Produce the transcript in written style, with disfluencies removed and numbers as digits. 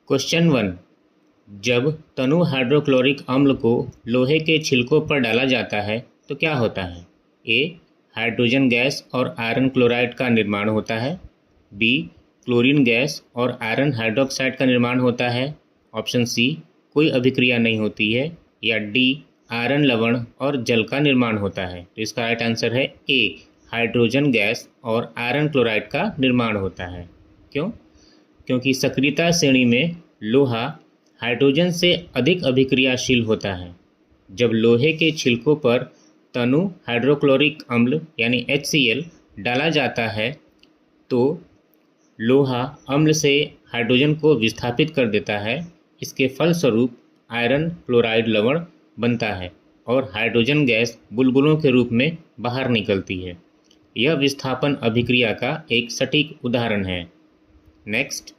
Question 1। जब तनु hydrochloric अम्ल को लोहे के छिलकों पर डाला जाता है तो क्या होता है? ए. हाइड्रोजन गैस और आयरन क्लोराइड का निर्माण होता है। बी. क्लोरीन गैस और आयरन हाइड्रोक्साइड का निर्माण होता है। Option C. कोई अभिक्रिया नहीं होती है। या डी. आयरन लवण और जल का निर्माण होता है। तो इसका राइट आंसर है ए. हाइड्रोजन गैस और आयरन क्लोराइड का निर्माण होता है। क्यों? क्योंकि सक्रियता श्रेणी में लोहा हाइड्रोजन से अधिक अभिक्रियाशील होता है। जब लोहे के छिलकों पर तनु हाइड्रोक्लोरिक अम्ल यानी HCl डाला जाता है तो लोहा अम्ल से हाइड्रोजन को विस्थापित कर देता है। इसके फलस्वरूप आयरन क्लोराइड लवण बनता है और हाइड्रोजन गैस बुलबुलों के रूप में बाहर निकलती है। यह विस्थापन अभिक्रिया का एक सटीक उदाहरण है। नेक्स्ट।